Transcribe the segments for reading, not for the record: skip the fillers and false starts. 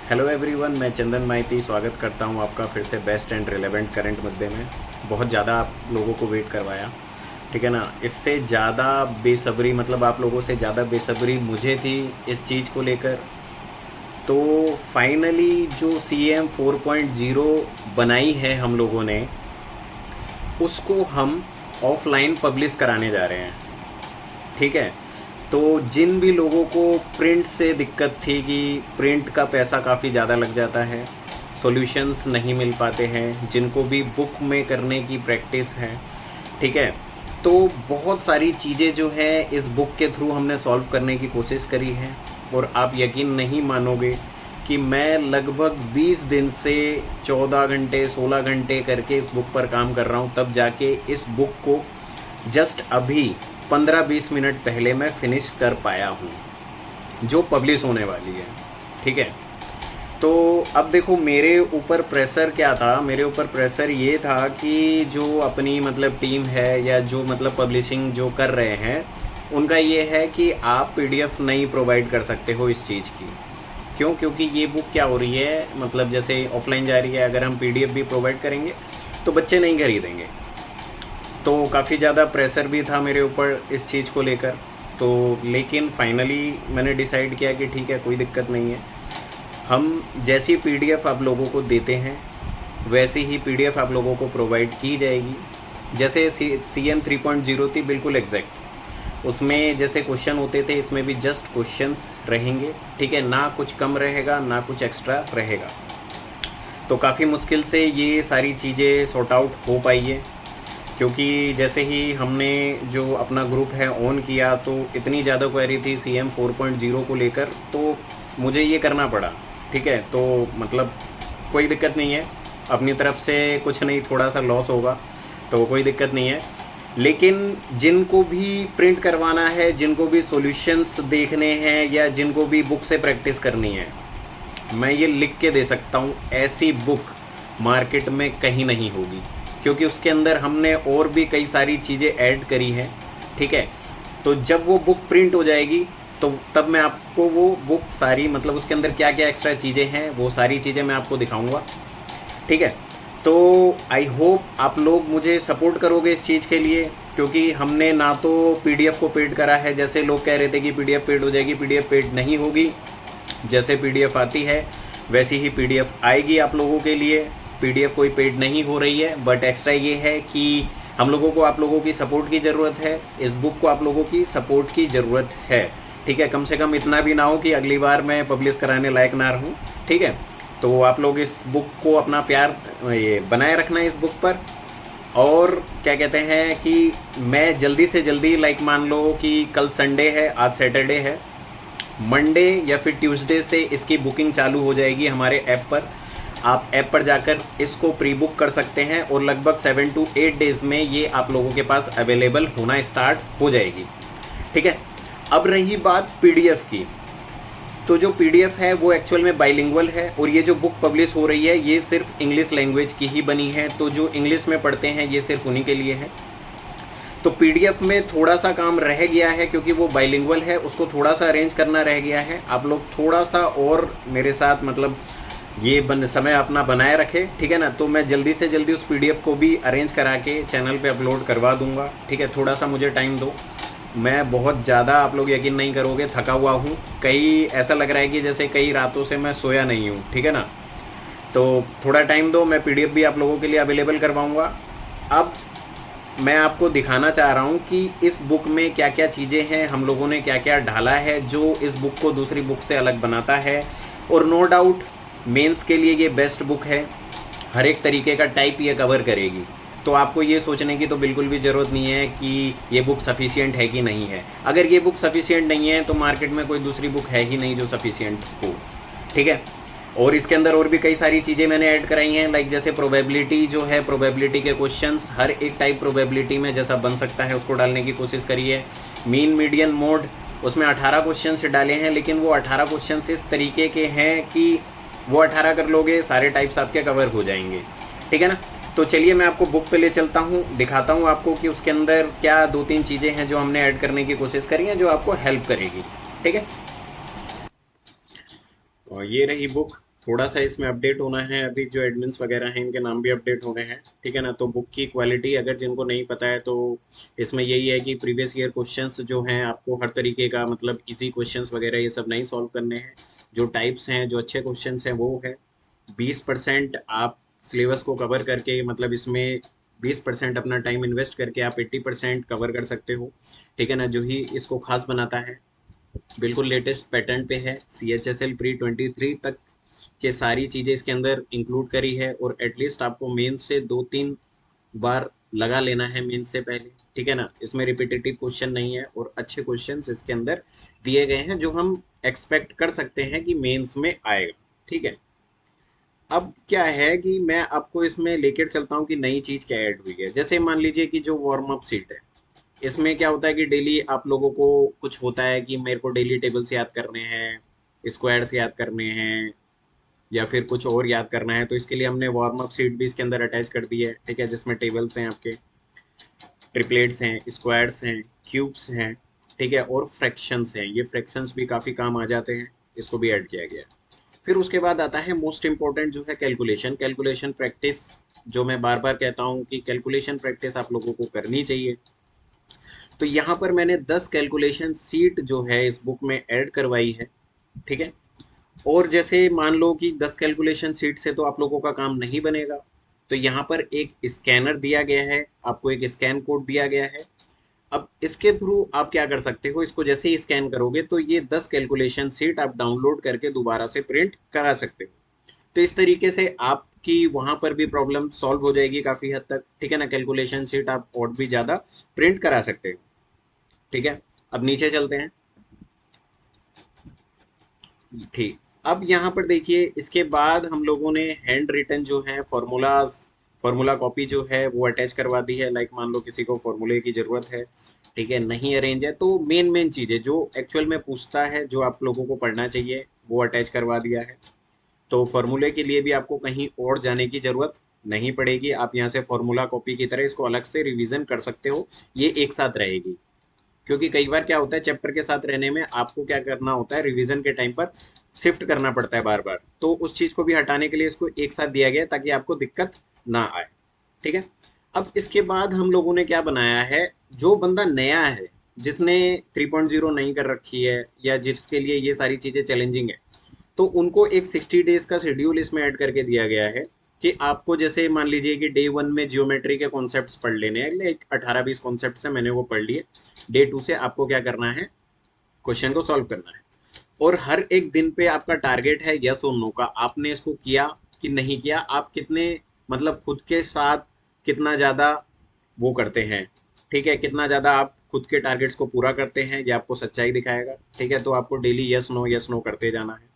Hello everyone, मैं चंदन माइती स्वागत करता हूं आपका फिर से बेस्ट एंड रिलेवेंट करंट मुद्दे में। बहुत ज़्यादा आप लोगों को वेट करवाया, ठीक है ना। इससे ज़्यादा बेसब्री, मतलब आप लोगों से ज़्यादा बेसब्री मुझे थी इस चीज़ को लेकर। तो फाइनली जो CM 4.0 बनाई है हम लोगों ने, उसको हम ऑफलाइन पब्लिश कराने जा रहे हैं, ठीक है। तो जिन भी लोगों को प्रिंट से दिक्कत थी कि प्रिंट का पैसा काफ़ी ज़्यादा लग जाता है, सॉल्यूशंस नहीं मिल पाते हैं, जिनको भी बुक में करने की प्रैक्टिस है, ठीक है। तो बहुत सारी चीज़ें जो है इस बुक के थ्रू हमने सॉल्व करने की कोशिश करी है। और आप यकीन नहीं मानोगे कि मैं लगभग 20 दिन से 14 घंटे 16 घंटे करके इस बुक पर काम कर रहा हूँ, तब जाके इस बुक को जस्ट अभी 15-20 मिनट पहले मैं फिनिश कर पाया हूँ, जो पब्लिश होने वाली है, ठीक है। तो अब देखो, मेरे ऊपर प्रेशर क्या था। मेरे ऊपर प्रेशर ये था कि जो अपनी मतलब टीम है, या जो मतलब पब्लिशिंग जो कर रहे हैं, उनका ये है कि आप PDF नहीं प्रोवाइड कर सकते हो इस चीज़ की। क्यों? क्योंकि ये बुक क्या हो रही है, मतलब जैसे ऑफलाइन जा रही है, अगर हम PDF भी प्रोवाइड करेंगे तो बच्चे नहीं खरीदेंगे। तो काफ़ी ज़्यादा प्रेशर भी था मेरे ऊपर इस चीज़ को लेकर। तो लेकिन फाइनली मैंने डिसाइड किया कि ठीक है, कोई दिक्कत नहीं है। हम जैसी PDF आप लोगों को देते हैं, वैसी ही PDF आप लोगों को प्रोवाइड की जाएगी। जैसे CM 3.0 थी, बिल्कुल एग्जैक्ट उसमें जैसे क्वेश्चन होते थे, इसमें भी जस्ट क्वेश्चंस रहेंगे, ठीक है ना। कुछ कम रहेगा ना कुछ एक्स्ट्रा रहेगा। तो काफ़ी मुश्किल से ये सारी चीज़ें सॉर्ट आउट हो पाई है, क्योंकि जैसे ही हमने जो अपना ग्रुप है ऑन किया, तो इतनी ज़्यादा क्वेरी थी CM 4.0 को लेकर, तो मुझे ये करना पड़ा, ठीक है। तो मतलब कोई दिक्कत नहीं है, अपनी तरफ से कुछ नहीं, थोड़ा सा लॉस होगा तो कोई दिक्कत नहीं है। लेकिन जिनको भी प्रिंट करवाना है, जिनको भी सॉल्यूशंस देखने हैं, या जिनको भी बुक से प्रैक्टिस करनी है, मैं ये लिख के दे सकता हूँ, ऐसी बुक मार्केट में कहीं नहीं होगी। क्योंकि उसके अंदर हमने और भी कई सारी चीज़ें ऐड करी हैं, ठीक है। तो जब वो बुक प्रिंट हो जाएगी, तो तब मैं आपको वो बुक सारी, मतलब उसके अंदर क्या क्या एक्स्ट्रा चीज़ें हैं, वो सारी चीज़ें मैं आपको दिखाऊंगा, ठीक है। तो आई होप आप लोग मुझे सपोर्ट करोगे इस चीज़ के लिए, क्योंकि हमने ना तो PDF को पेड करा है, जैसे लोग कह रहे थे कि PDF पेड हो जाएगी। PDF पेड नहीं होगी। जैसे PDF आती है वैसी ही PDF आएगी आप लोगों के लिए। PDF कोई पेड नहीं हो रही है, बट एक्स्ट्रा ये है कि हम लोगों को आप लोगों की सपोर्ट की ज़रूरत है। इस बुक को आप लोगों की सपोर्ट की ज़रूरत है, ठीक है। कम से कम इतना भी ना हो कि अगली बार मैं पब्लिश कराने लायक ना रहूँ, ठीक है। तो आप लोग इस बुक को अपना प्यार ये बनाए रखना है इस बुक पर। और क्या कहते हैं कि मैं जल्दी से जल्दी, लाइक मान लो कि कल संडे है, आज सैटरडे है, मंडे या फिर ट्यूसडे से इसकी बुकिंग चालू हो जाएगी हमारे ऐप पर। आप ऐप पर जाकर इसको प्री बुक कर सकते हैं, और लगभग 7 to 8 डेज़ में ये आप लोगों के पास अवेलेबल होना स्टार्ट हो जाएगी, ठीक है। अब रही बात PDF की, तो जो PDF है वो एक्चुअल में बाइलिंगुअल है, और ये जो बुक पब्लिश हो रही है ये सिर्फ इंग्लिश लैंग्वेज की ही बनी है। तो जो इंग्लिश में पढ़ते हैं ये सिर्फ उन्हीं के लिए है। तो PDF में थोड़ा सा काम रह गया है, क्योंकि वो बाइलिंगुअल है, उसको थोड़ा सा अरेंज करना रह गया है। आप लोग थोड़ा सा और मेरे साथ मतलब ये समय अपना बनाए रखे, ठीक है ना। तो मैं जल्दी से जल्दी उस PDF को भी अरेंज करा के चैनल पे अपलोड करवा दूंगा, ठीक है। थोड़ा सा मुझे टाइम दो। मैं बहुत ज़्यादा, आप लोग यकीन नहीं करोगे, थका हुआ हूँ। कई ऐसा लग रहा है कि जैसे कई रातों से मैं सोया नहीं हूँ, ठीक है ना। तो थोड़ा टाइम दो, मैं PDF भी आप लोगों के लिए अवेलेबल करवाऊँगा। अब मैं आपको दिखाना चाह रहा हूँ कि इस बुक में क्या क्या चीज़ें हैं, हम लोगों ने क्या क्या ढाला है, जो इस बुक को दूसरी बुक से अलग बनाता है। और नो डाउट मेंस के लिए ये बेस्ट बुक है। हर एक तरीके का टाइप ये कवर करेगी। तो आपको ये सोचने की तो बिल्कुल भी ज़रूरत नहीं है कि ये बुक सफिशिएंट है कि नहीं है। अगर ये बुक सफिशिएंट नहीं है तो मार्केट में कोई दूसरी बुक है ही नहीं जो सफिशिएंट हो, ठीक है। और इसके अंदर और भी कई सारी चीज़ें मैंने ऐड कराई हैं, लाइक जैसे प्रोबेबिलिटी जो है, प्रोबेबिलिटी के क्वेश्चंस, हर एक टाइप प्रोबेबिलिटी में जैसा बन सकता है उसको डालने की कोशिश करी है। मीन मीडियन मोड, उसमें 18 क्वेश्चन डाले हैं, लेकिन वो 18 क्वेश्चन इस तरीके के हैं कि वो 18 कर लोगे सारे टाइप्स आपके कवर हो जाएंगे, ठीक है ना। तो चलिए मैं आपको बुक पे ले चलता हूँ, दिखाता हूँ आपको कि उसके अंदर क्या 2-3 चीज़ें हैं जो हमने ऐड करने की कोशिश करी हैं, जो आपको हेल्प करेगी, ठीक है। और ये रही बुक, थोड़ा सा इसमें अपडेट होना है, अभी जो एडमिन्स वगैरह हैं इनके नाम भी अपडेट हो गए हैं, ठीक है ना। तो बुक की क्वालिटी अगर जिनको नहीं पता है तो इसमें यही है कि प्रीवियस ईयर क्वेश्चंस जो हैं आपको हर तरीके का मतलब इजी क्वेश्चंस वगैरह ये सब नहीं सॉल्व करने हैं। जो टाइप्स हैं, जो अच्छे क्वेश्चंस हैं वो है 20% आप सिलेबस को कवर करके, मतलब इसमें 20% अपना टाइम इन्वेस्ट करके आप 80% कवर कर सकते हो, ठीक है ना। जो ही इसको खास बनाता है, बिल्कुल लेटेस्ट पैटर्न पे है, CHSL प्री 23 तक के सारी चीज़ें इसके अंदर इंक्लूड करी है, और एटलीस्ट आपको मेन से 2-3 बार लगा लेना है मेन से पहले, ठीक है ना। इसमें रिपीटेटिव क्वेश्चन नहीं है और अच्छे क्वेश्चंस इसके अंदर दिए गए हैं जो हम एक्सपेक्ट कर सकते हैं कि मेंस में आएगा, ठीक है। अब क्या है कि मैं आपको इसमें लेकर चलता हूँ कि नई चीज़ क्या ऐड हुई है। जैसे मान लीजिए कि जो वार्म अप सीट है, इसमें क्या होता है कि डेली आप लोगों को कुछ होता है कि मेरे को डेली टेबल्स याद करने हैं, स्क्वायर्स याद करने हैं, या फिर कुछ और याद करना है, तो इसके लिए हमने वार्म अप सीट भी इसके अंदर अटैच कर दी है, ठीक है। जिसमें टेबल्स हैं, आपके ट्रिपलेट्स हैं, स्क्वायर्स हैं, क्यूब्स हैं, ठीक है, और फ्रैक्शंस हैं। ये फ्रैक्शंस भी काफ़ी काम आ जाते हैं, इसको भी ऐड किया गया है। फिर उसके बाद आता है मोस्ट इंपॉर्टेंट जो है कैलकुलेशन। कैलकुलेशन प्रैक्टिस, जो मैं बार बार कहता हूँ कि कैलकुलेशन प्रैक्टिस आप लोगों को करनी चाहिए। तो यहाँ पर मैंने 10 कैलकुलेशन सीट जो है इस बुक में ऐड करवाई है, ठीक है। और जैसे मान लो कि 10 कैलकुलेशन सीट से तो आप लोगों का काम नहीं बनेगा, तो यहाँ पर एक स्कैनर दिया गया है, आपको एक स्कैन कोड दिया गया है। अब इसके थ्रू आप क्या कर सकते हो, इसको जैसे ही स्कैन करोगे तो ये 10 कैलकुलेशन सीट आप डाउनलोड करके दोबारा से प्रिंट करा सकते हो। तो इस तरीके से आपकी वहां पर भी प्रॉब्लम सॉल्व हो जाएगी काफी हद तक, ठीक है ना। कैलकुलेशन सीट आप और भी ज्यादा प्रिंट करा सकते हो, ठीक है। अब नीचे चलते हैं, ठीक। अब यहाँ पर देखिए, इसके बाद हम लोगों ने हैंड रिटन जो है फॉर्मूलाज, फॉर्मूला कॉपी जो है वो अटैच करवा दी है। लाइक मान लो किसी को फॉर्मूले की जरूरत है, ठीक है, नहीं अरेंज है, तो मेन मेन चीजें जो एक्चुअल में पूछता है, जो आप लोगों को पढ़ना चाहिए, वो अटैच करवा दिया है। तो फॉर्मूले के लिए भी आपको कहीं और जाने की जरूरत नहीं पड़ेगी, आप यहाँ से फॉर्मूला कॉपी की तरह इसको अलग से रिवीजन कर सकते हो, ये एक साथ रहेगी। क्योंकि कई बार क्या होता है, चैप्टर के साथ रहने में आपको क्या करना होता है, रिवीजन के टाइम पर शिफ्ट करना पड़ता है बार बार, तो उस चीज को भी हटाने के लिए इसको एक साथ दिया गया है ताकि आपको दिक्कत ना आए, ठीक है। अब इसके बाद हम लोगों ने क्या बनाया है, जो बंदा नया है, जिसने 3.0 नहीं कर रखी है, या जिसके लिए ये सारी चीजें चैलेंजिंग है, तो उनको एक 60 डेज का शेड्यूल इसमें ऐड करके दिया गया है कि आपको जैसे मान लीजिए कि डे 1 में जियोमेट्री के कॉन्सेप्ट्स पढ़ लेने हैं, लाइक 18-20 कॉन्सेप्ट्स हैं, मैंने वो पढ़ लिए। डे 2 से आपको क्या करना है, क्वेश्चन को सॉल्व करना है। और हर एक दिन पे आपका टारगेट है यस और नो का, आपने इसको किया कि नहीं किया, आप कितने मतलब खुद के साथ कितना ज़्यादा वो करते हैं, ठीक है, कितना ज़्यादा आप खुद के टारगेट्स को पूरा करते हैं, ये आपको सच्चाई दिखाएगा, ठीक है। तो आपको डेली यस नो करते जाना है।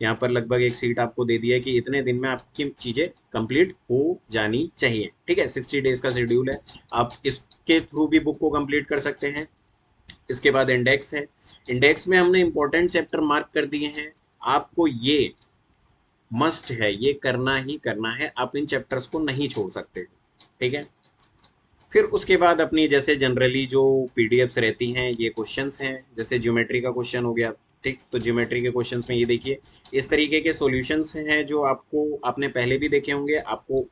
यहाँ पर लगभग एक सीट आपको दे दी है कि इतने दिन में आपकी चीज़ें कंप्लीट हो जानी चाहिए, ठीक है। 60 डेज का शेड्यूल है, आप इसके थ्रू भी बुक को कंप्लीट कर सकते हैं। इसके बाद इंडेक्स है, इंडेक्स में हमने इंपॉर्टेंट चैप्टर मार्क कर दिए हैं। आपको ये मस्ट है, ये करना ही करना है, आप इन चैप्टर्स को नहीं छोड़ सकते, ठीक है। फिर उसके बाद अपनी जैसे जनरली जो पीडीएफ्स रहती हैं, ये क्वेश्चंस हैं, जैसे ज्योमेट्री का क्वेश्चन हो गया, ठीक। तो ज्योमेट्री के क्वेश्चंस में ये देखिए, इस तरीके के सॉल्यूशंस हैं जो आपको आपने पहले भी देखे होंगे, आपको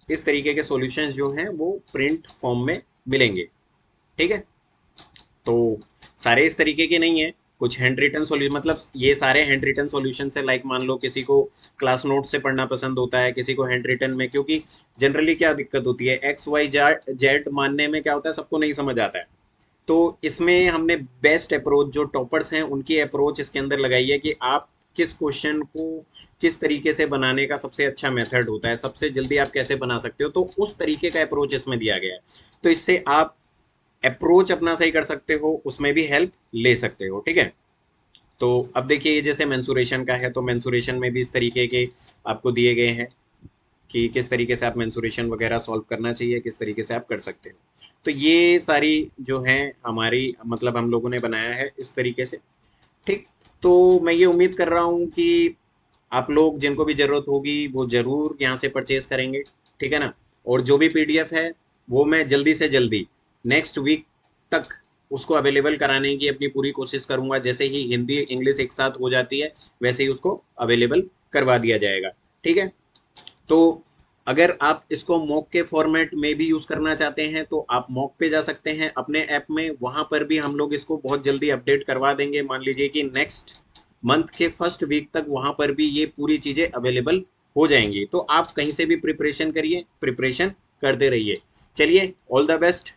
इस तरीके के सॉल्यूशंस जो हैं वो प्रिंट फॉर्म में मिलेंगे, ठीक है। तो सारे इस तरीके के नहीं है, कुछ हैंड रिटन सॉल्यूशन, मतलब ये सारे हैंड रिटन सॉल्यूशन है। लाइक मान लो किसी को क्लास नोट से पढ़ना पसंद होता है, किसी को हैंड रिटन में, क्योंकि जनरली क्या दिक्कत होती है, एक्स वाई जेड मानने में क्या होता है, सबको नहीं समझ आता है। तो इसमें हमने बेस्ट अप्रोच, जो टॉपर्स हैं उनकी अप्रोच इसके अंदर लगाई है कि आप किस क्वेश्चन को किस तरीके से बनाने का सबसे अच्छा मेथड होता है, सबसे जल्दी आप कैसे बना सकते हो, तो उस तरीके का अप्रोच इसमें दिया गया है। तो इससे आप अप्रोच अपना सही कर सकते हो, उसमें भी हेल्प ले सकते हो, ठीक है। तो अब देखिए, ये जैसे मेंसुरेशन का है, तो मेंसुरेशन में भी इस तरीके के आपको दिए गए हैं कि किस तरीके से आप मेंसुरेशन वगैरह सॉल्व करना चाहिए, किस तरीके से आप कर सकते हो। तो ये सारी जो है हमारी मतलब हम लोगों ने बनाया है इस तरीके से, ठीक। तो मैं ये उम्मीद कर रहा हूँ कि आप लोग जिनको भी ज़रूरत होगी वो ज़रूर यहाँ से परचेज करेंगे, ठीक है ना। और जो भी पीडीएफ है वो मैं जल्दी से जल्दी नेक्स्ट वीक तक उसको अवेलेबल कराने की अपनी पूरी कोशिश करूंगा। जैसे ही हिंदी इंग्लिश एक साथ हो जाती है वैसे ही उसको अवेलेबल करवा दिया जाएगा। ठीक है, तो अगर आप इसको मॉक के फॉर्मेट में भी यूज करना चाहते हैं तो आप मॉक पे जा सकते हैं अपने ऐप में, वहां पर भी हम लोग इसको बहुत जल्दी अपडेट करवा देंगे। मान लीजिए कि नेक्स्ट मंथ के फर्स्ट वीक तक वहां पर भी ये पूरी चीजें अवेलेबल हो जाएंगी। तो आप कहीं से भी प्रिपरेशन करिए, प्रिपरेशन करते रहिए। चलिए, ऑल द बेस्ट।